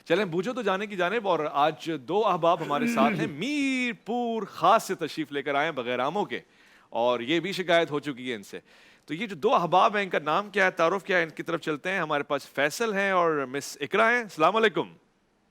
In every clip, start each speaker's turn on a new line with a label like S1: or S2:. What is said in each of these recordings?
S1: چلیں بوجھو تو جانے کی جانب، اور آج دو احباب ہمارے ساتھ ہیں میر پور خاص سے تشریف لے کر آئے ہیں بغیر آموں کے، اور یہ بھی شکایت ہو چکی ہے ان سے. تو یہ جو دو احباب ہیں ان کا نام کیا ہے، تعارف کیا ہے، ان کی طرف چلتے ہیں. ہمارے پاس فیصل ہیں اور مس اقرا ہیں. السلام علیکم.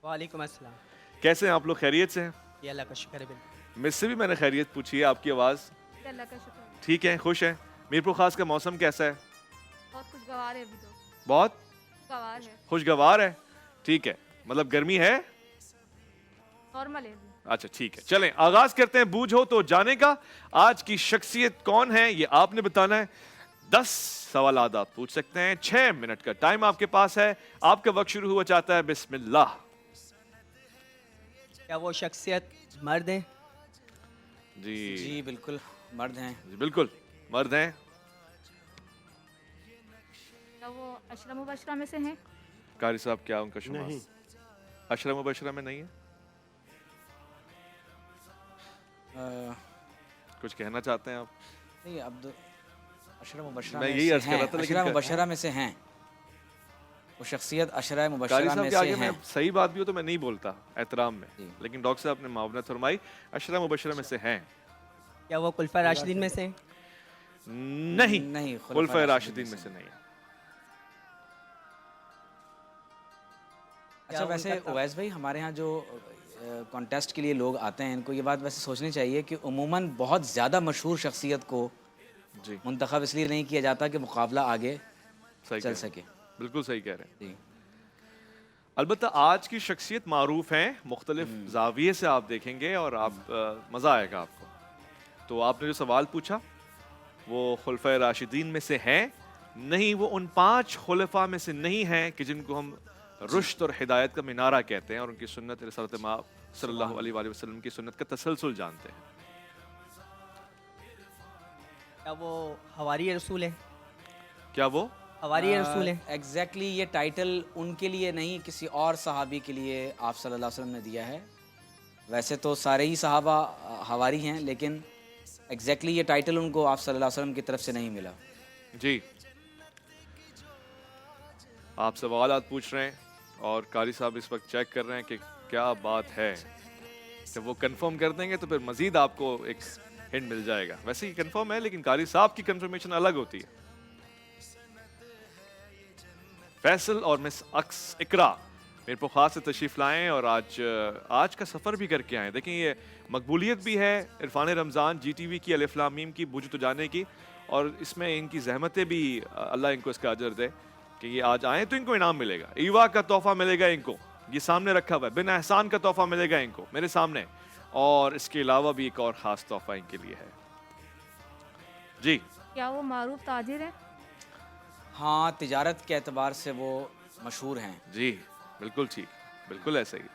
S2: وعلیکم السلام.
S1: کیسے ہیں آپ لوگ؟ خیریت سے ہیں؟
S2: یہ اللہ کا شکر ہے. بالکل
S1: مس سے بھی میں نے خیریت پوچھی ہے، آپ کی آواز
S3: اللہ کا شکر ہے.
S1: ٹھیک ہے، خوش ہیں؟ میر پور خاص کا موسم کیسا ہے؟
S3: بہت خوشگوار ہے. ابھی تو
S1: بہت
S3: خوشگوار ہے.
S1: خوشگوار ہے. ٹھیک ہے، مطلب گرمی ہے؟
S3: نارمل ہے ابھی.
S1: اچھا ٹھیک ہے، چلیں آغاز کرتے ہیں بوجھو تو جانے کا. آج کی شخصیت کون ہے یہ آپ نے بتانا ہے. 10 سوالات آپ پوچھ سکتے ہیں. 6 منٹ کا ٹائم آپ کے پاس ہے. آپ کا وقت شروع ہوا چاہتا ہے. بسم اللہ.
S2: کیا وہ شخصیت مرد ہیں؟
S1: جی
S4: بالکل مرد ہیں.
S1: جی بالکل مرد ہیں.
S3: کیا وہ اشرا مبشرہ میں سے ہیں؟
S1: قاری صاحب کیا ان کا شمار اشرا مبشرہ میں نہیں ہے؟ کچھ کہنا چاہتے ہیں آپ؟
S4: نہیں، عبد اشرا مبشرہ
S1: میں
S4: میں
S1: یہی
S4: سے
S1: عرض کر رہا
S4: ہیں.
S1: تھا لیکن
S4: اشرا مبشرہ میں سے ہیں. وہ شخصیت اشرا
S1: قاری
S4: مبشرہ
S1: صاحب
S4: میں
S1: کے
S4: سے
S1: آگے میں
S4: ہیں.
S1: صحیح بات بھی ہو تو میں نہیں بولتا احترام میں،
S4: جی.
S1: لیکن ڈاکٹر صاحب نے معاونت فرمائی اشرا مبشرہ میں سے ہیں.
S2: کیا وہ خلفاء راشدین میں سے ہیں؟
S1: نہیں، خلفاء راشدین میں سے نہیں ہے.
S4: اچھا، ویسے اویس بھائی ہمارے ہاں جو کانٹیسٹ کے لیے لوگ آتے ہیں ان کو یہ بات ویسے سوچنی چاہیے کہ عموماً بہت زیادہ مشہور شخصیت کو
S1: جی
S4: منتخب اس لیے نہیں کیا جاتا کہ مقابلہ آگے
S1: صحیح
S4: چل
S1: کہہ رہے
S4: سکے.
S1: ہیں. بالکل صحیح کہہ رہے ہیں.
S4: جی.
S1: البتہ آج کی شخصیت معروف ہیں، مختلف زاویے سے آپ دیکھیں گے اور آپ مزہ آئے گا آپ کو. تو آپ نے جو سوال پوچھا وہ خلفاء راشدین میں سے ہیں نہیں، وہ ان 5 خلفاء میں سے نہیں ہیں کہ جن کو ہم رشد اور ہدایت کا مینارہ کہتے ہیں اور ان کی سنت رسالت مآب صلی اللہ علیہ وآلہ وسلم کی سنت کا تسلسل جانتے ہیں.
S2: کیا وہ حواری رسول ہیں؟
S1: کیا وہ
S2: حواری رسول ہیں؟
S4: ایگزیکٹلی یہ ٹائٹل ان کے لیے نہیں، کسی اور صحابی کے لیے آپ صلی اللہ علیہ وسلم نے دیا ہے. ویسے تو سارے ہی صحابہ حواری ہیں، لیکن ایگزیکٹلی یہ ٹائٹل ان کو آپ صلی اللہ علیہ وسلم کی طرف سے نہیں ملا.
S1: جی آپ سوالات پوچھ رہے ہیں اور قاری صاحب اس وقت چیک کر رہے ہیں کہ کیا بات ہے. جب وہ کنفرم کر دیں گے تو پھر مزید آپ کو ایک ہنٹ مل جائے گا. ویسے ہی کنفرم ہے لیکن قاری صاحب کی کنفرمیشن الگ ہوتی ہے. فیصل اور مس اقرا میر پور خاص سے تشریف لائیں اور آج کا سفر بھی کر کے آئیں. دیکھیں یہ مقبولیت بھی ہے عرفان رمضان جی ٹی وی کی الف لام میم کی بوجھو تو جانے کی، اور اس میں ان کی زحمتیں بھی اللہ ان کو اس کا اجر دے کہ یہ آج آئیں تو ان کو انعام ملے گا. ایوا کا تحفہ ملے گا ان کو، یہ سامنے رکھا ہوا ہے. بن احسان کا تحفہ ملے گا ان کو میرے سامنے، اور اس کے علاوہ بھی ایک اور خاص تحفہ ان کے لیے ہے. جی
S3: کیا وہ معروف تاجر ہیں؟
S4: ہاں، تجارت کے اعتبار سے وہ مشہور ہیں.
S1: جی بالکل ٹھیک، بالکل ایسا ہی.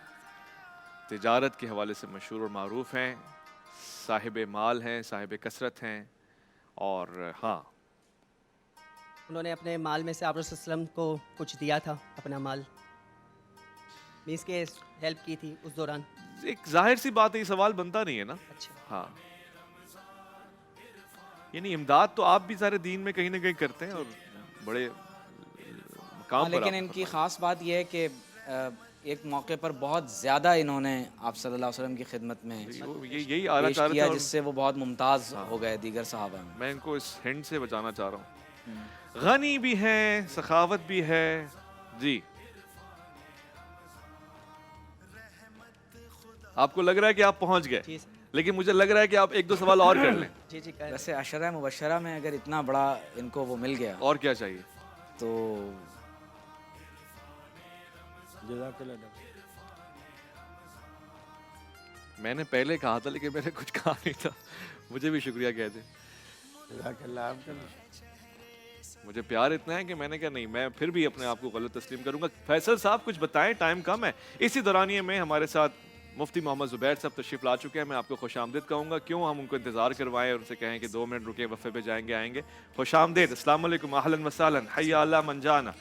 S1: تجارت کے حوالے سے مشہور اور معروف ہیں، صاحب مال ہیں، صاحب کثرت ہیں. اور ہاں
S2: انہوں نے اپنے مال میں سے آپ صلی اللہ علیہ وسلم کو کچھ دیا تھا، اپنا مال مینس کے ہیلپ کی تھی اس دوران.
S1: ایک ظاہر سی بات ہے، یہ سوال بنتا نہیں ہے نا.
S2: اچھا،
S1: ہاں یعنی امداد تو آپ بھی سارے دین میں کہیں نہ کہیں کرتے ہیں اور بڑے مقام پر.
S4: لیکن ان کی خاص بات یہ ہے کہ ایک موقع پر بہت زیادہ انہوں نے آپ صلی اللہ علیہ وسلم کی خدمت میں
S1: یہی آنا
S4: پیش
S1: چاہ رہا
S4: کیا،
S1: تھا،
S4: جس سے وہ بہت ممتاز ہو گئے دیگر صحابہ میں.
S1: میں ان کو اس ہنٹ سے بچانا چاہ رہا ہوں. غنی بھی ہیں، سخاوت بھی ہے. جی آپ کو لگ رہا ہے کہ آپ پہنچ گئے،
S2: جی
S1: لیکن مجھے لگ رہا ہے کہ آپ 1-2 سوال اور کر لیں.
S2: جی جی کر.
S4: ویسے عشرہ مبشرہ میں اگر اتنا بڑا ان کو وہ مل گیا
S1: اور کیا چاہیے.
S4: تو
S1: میں نے پہلے کہا تھا لیکن میں نے کچھ کہا نہیں تھا. مجھے بھی شکریہ کہہ دیں. مجھے پیار اتنا ہے کہ میں نے کہا نہیں، میں پھر بھی اپنے آپ کو غلط تسلیم کروں گا. فیصل صاحب کچھ بتائیں، ٹائم کم ہے. اسی دورانیے میں ہمارے ساتھ مفتی محمد زبیر صاحب تشریف لا چکے ہیں. میں آپ کو خوش آمدید کہوں گا. کیوں ہم ان کو انتظار کروائیں اور ان سے کہیں کہ 2 منٹ رکے، وقفے پہ جائیں گے آئیں گے. خوش آمدید. السلام علیکم، اہلا وسہلا، حی علی من جانا.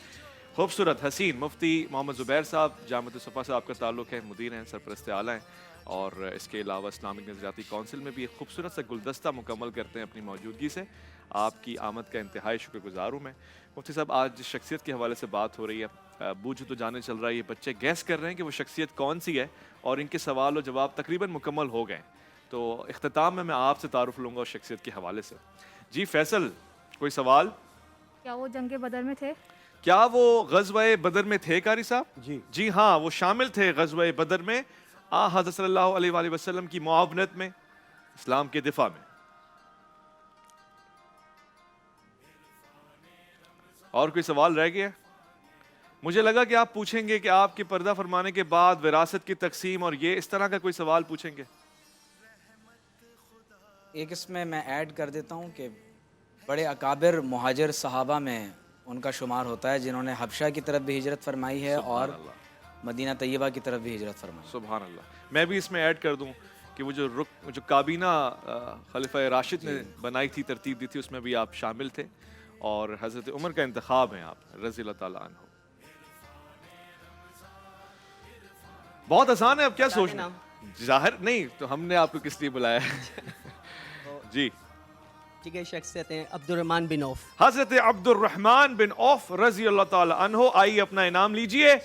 S1: خوبصورت حسین مفتی محمد زبیر صاحب جامعۃ صفا سے آپ کا تعلق ہے، مدیر ہیں، سرپرست اعلیٰ ہیں، اور اس کے علاوہ اسلامک نظریاتی کونسل میں بھی ایک خوبصورت سا گلدستہ مکمل کرتے ہیں اپنی موجودگی سے. آپ کی آمد کا انتہائی شکر گزار ہوں میں. مفتی صاحب، آج جس شخصیت کے حوالے سے بات ہو رہی ہے، بوجھ تو جانے چل رہا ہے، یہ بچے گیس کر رہے ہیں کہ وہ شخصیت کون سی ہے، اور ان کے سوال و جواب تقریباً مکمل ہو گئے. تو اختتام میں آپ سے تعارف لوں گا اس شخصیت کے حوالے سے. جی فیصل، کوئی سوال؟
S3: کیا وہ جنگ بدر میں تھے؟
S1: کیا وہ غزوہ بدر میں تھے قاری صاحب؟
S5: جی
S1: ہاں، وہ شامل تھے غزوہ بدر میں، حضرت صلی اللہ علیہ وآلہ وسلم کی معاونت میں، اسلام کے دفاع میں. اور کوئی سوال رہ گیا؟ مجھے لگا کہ آپ پوچھیں گے کہ آپ کے پردہ فرمانے کے بعد وراثت کی تقسیم اور یہ اس طرح کا کوئی سوال پوچھیں گے.
S4: ایک اس میں ایڈ کر دیتا ہوں کہ بڑے اکابر مہاجر صحابہ میں ان کا شمار ہوتا ہے جنہوں نے حبشہ کی طرف بھی ہجرت فرمائی ہے اور مدینہ طیبہ کی طرف بھی ہجرت فرمائی.
S1: سبحان اللہ. میں بھی اس میں ایڈ کر دوں کہ وہ جو کابینہ خلیفہ راشد نے بنائی تھی، ترتیب دی تھی، اس میں بھی آپ شامل تھے، اور حضرت عمر کا انتخاب ہیں آپ رضی اللہ تعالیٰ عنہ. بہت آسان ہے، اب کیا سوچنا؟ ظاہر نہیں تو ہم نے آپ کو کس لیے بلایا ہے؟ جی
S2: ٹھیک ہے، شخصیت ہیں عبد الرحمن بن عوف.
S1: حضرت عبد الرحمن بن عوف رضی اللہ تعالی عنہ. آئیے اپنا انعام لیجئے،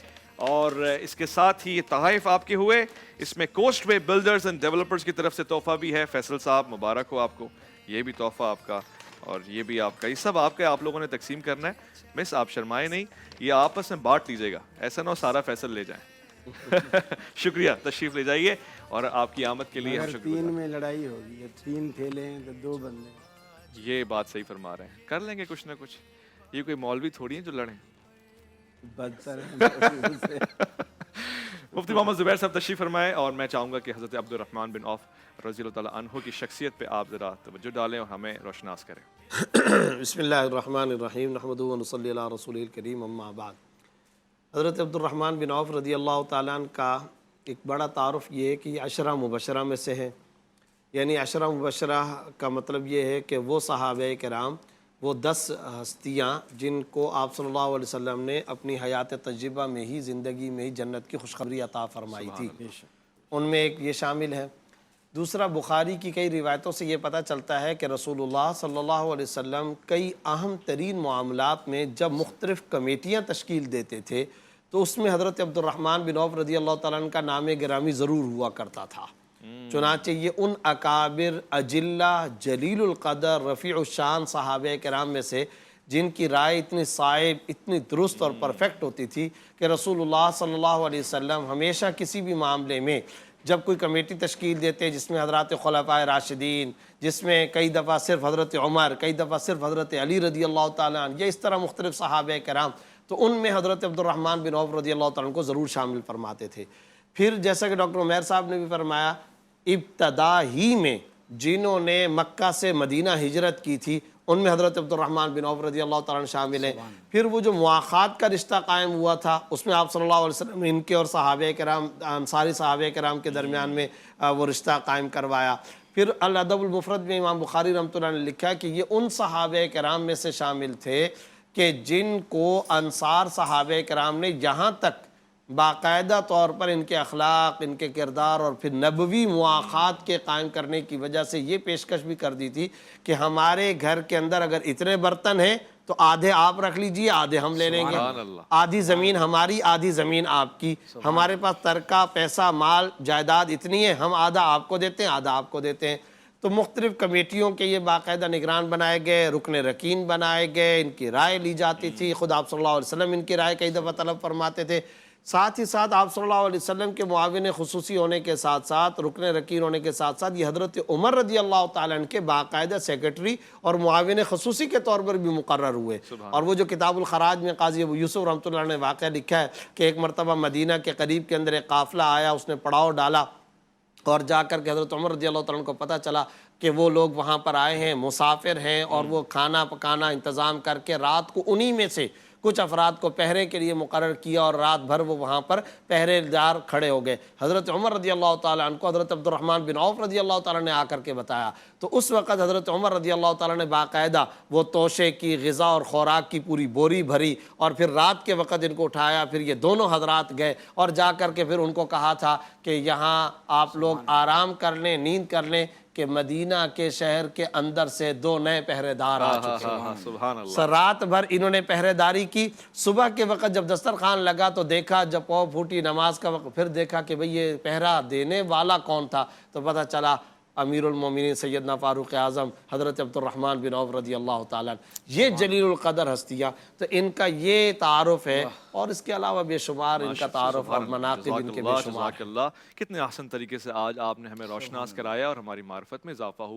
S1: اور اس کے ساتھ ہی یہ تحائف آپ کے ہوئے. اس میں coast way builders and developers کی طرف سے تحفہ بھی ہے. فیصل صاحب مبارک ہو آپ کو، یہ بھی تحفہ آپ کا، اور یہ بھی آپ کا. یہ سب آپ کا، آپ لوگوں نے تقسیم کرنا ہے. مس آپ شرمائے نہیں، یہ آپس میں بانٹ لیجیے گا، ایسا نہ ہو سارا فیصل لے جائیں. شکریہ، تشریف لے جائیے، اور آپ کی آمد کے لیے ہم شکریہ.
S5: تین میں لڑائی ہوگی، 3 تھیلے ہیں تو 2 بندے.
S1: یہ بات صحیح فرما رہے ہیں، کر لیں گے کچھ نہ کچھ. یہ کوئی مولوی تھوڑی ہیں جو لڑیں.
S5: بدتر ہے.
S1: مفتی محمد زبیر صاحب تشریف فرمائے، اور میں چاہوں گا کہ حضرت عبد الرحمن بن عوف رضی اللہ تعالیٰ عنہ کی شخصیت پہ آپ ذرا توجہ ڈالیں اور ہمیں روشناس کریں.
S5: بسم اللہ الرحمن الرحیم، نحمدہ و نصلی علی رسول الکریم، اما بعد. حضرت عبد الرحمن بن عوف رضی اللہ تعالیٰ عنہ کا ایک بڑا تعارف یہ ہے کہ یہ عشرہ مبشرہ میں سے ہیں. یعنی عشرہ مبشرہ کا مطلب یہ ہے کہ وہ صحابہ کرام، وہ 10 ہستیاں جن کو آپ صلی اللہ علیہ وسلم نے اپنی حیات تجربہ میں ہی، زندگی میں ہی جنت کی خوشخبری عطا فرمائی تھی، ان میں ایک یہ شامل ہے. دوسرا، بخاری کی کئی روایتوں سے یہ پتہ چلتا ہے کہ رسول اللہ صلی اللہ علیہ وسلم کئی اہم ترین معاملات میں جب مختلف کمیٹیاں تشکیل دیتے تھے تو اس میں حضرت عبد الرحمن بن عوف رضی اللہ تعالیٰ عنہ کا نام گرامی ضرور ہوا کرتا تھا. چنانچہ یہ ان اکابر اجلہ جلیل القدر رفیع الشان صحابہ کرام میں سے جن کی رائے اتنی صائب، اتنی درست اور پرفیکٹ ہوتی تھی کہ رسول اللہ صلی اللہ علیہ وسلم ہمیشہ کسی بھی معاملے میں جب کوئی کمیٹی تشکیل دیتے جس میں حضرات خلفائے راشدین، جس میں کئی دفعہ صرف حضرت عمر، کئی دفعہ صرف حضرت علی رضی اللہ تعالیٰ عنہ، یا اس طرح مختلف صحابہ کرام، تو ان میں حضرت عبد الرحمن بن عوف رضی اللہ تعالیٰ عنہ کو ضرور شامل فرماتے تھے. پھر جیسا کہ ڈاکٹر عمیر صاحب نے بھی فرمایا، ابتدا ہی میں جنہوں نے مکہ سے مدینہ ہجرت کی تھی ان میں حضرت عبد الرحمن بن عوف رضی اللہ تعالیٰ عنہ شامل ہیں. پھر وہ جو مواخات کا رشتہ قائم ہوا تھا اس میں آپ صلی اللہ علیہ وسلم نے ان کے اور صحابہ کرام، انصاری صحابہ کرام کے درمیان میں وہ رشتہ قائم کروایا. پھر الادب المفرد میں امام بخاری رحمۃ اللہ نے لکھا کہ یہ ان صحابہ کرام میں سے شامل تھے کہ جن کو انصار صحابہ کرام نے یہاں تک باقاعدہ طور پر ان کے اخلاق، ان کے کردار اور پھر نبوی مواخات کے قائم کرنے کی وجہ سے یہ پیشکش بھی کر دی تھی کہ ہمارے گھر کے اندر اگر اتنے برتن ہیں تو آدھے آپ رکھ لیجئے، آدھے ہم لے لیں گے، آدھی زمین ہماری، آدھی زمین آپ کی، ہمارے پاس ترکہ، پیسہ، مال، جائیداد اتنی ہے، ہم آدھا آپ کو دیتے ہیں، آدھا آپ کو دیتے ہیں. تو مختلف کمیٹیوں کے یہ باقاعدہ نگران بنائے گئے، رکن رکین بنائے گئے، ان کی رائے لی جاتی تھی. خود آپ صلی اللہ علیہ وسلم ان کی رائے کئی دفعہ طلب فرماتے تھے. ساتھ ہی ساتھ آپ صلی اللہ علیہ وسلم کے معاون خصوصی ہونے کے ساتھ ساتھ، رکن رکین ہونے کے ساتھ ساتھ، یہ حضرت عمر رضی اللہ تعالیٰ عنہ کے باقاعدہ سیکرٹری اور معاون خصوصی کے طور پر بھی مقرر ہوئے. اور وہ جو کتاب الخراج میں قاضی ابو یوسف رحمۃ اللہ نے واقعہ لکھا ہے کہ ایک مرتبہ مدینہ کے قریب کے اندر ایک قافلہ آیا، اس نے پڑاؤ ڈالا، اور جا کر کے حضرت عمر رضی اللہ تعالیٰ عنہ کو پتہ چلا کہ وہ لوگ وہاں پر آئے ہیں، مسافر ہیں، اور وہ کھانا پکانا انتظام کر کے رات کو انہی میں سے کچھ افراد کو پہرے کے لیے مقرر کیا اور رات بھر وہ وہاں پر پہرے دار کھڑے ہو گئے. حضرت عمر رضی اللہ تعالیٰ عنہ کو حضرت عبد الرحمن بن عوف رضی اللہ تعالیٰ نے آ کر کے بتایا. تو اس وقت حضرت عمر رضی اللہ تعالیٰ نے باقاعدہ وہ توشے کی غذا اور خوراک کی پوری بوری بھری اور پھر رات کے وقت ان کو اٹھایا. پھر یہ دونوں حضرات گئے اور جا کر کے پھر ان کو کہا تھا کہ یہاں آپ لوگ آرام کر لیں, نیند کر لیں, کہ مدینہ کے شہر کے اندر سے 2 نئے پہرے دار آ چکے ہیں.
S1: سبحان اللہ.
S5: رات بھر انہوں نے پہرے داری کی. صبح کے وقت جب دسترخوان لگا تو دیکھا, جب پاؤں پھوٹی نماز کا وقت, پھر دیکھا کہ بھئی یہ پہرا دینے والا کون تھا, تو پتہ چلا امیر المومنین سیدنا فاروق اعظم حضرت عبد الرحمن بن عوف رضی اللہ تعالیٰ. یہ جلیل القدر ہستیاں, تو ان کا یہ تعارف ہے, اور اس کے علاوہ بے شمار ان کا تعارف اور مناقب ان کے بے شمار.
S1: جزاک اللہ. کتنے احسن طریقے سے آج آپ نے ہمیں روشناس کرایا اور ہماری معرفت میں اضافہ ہوا.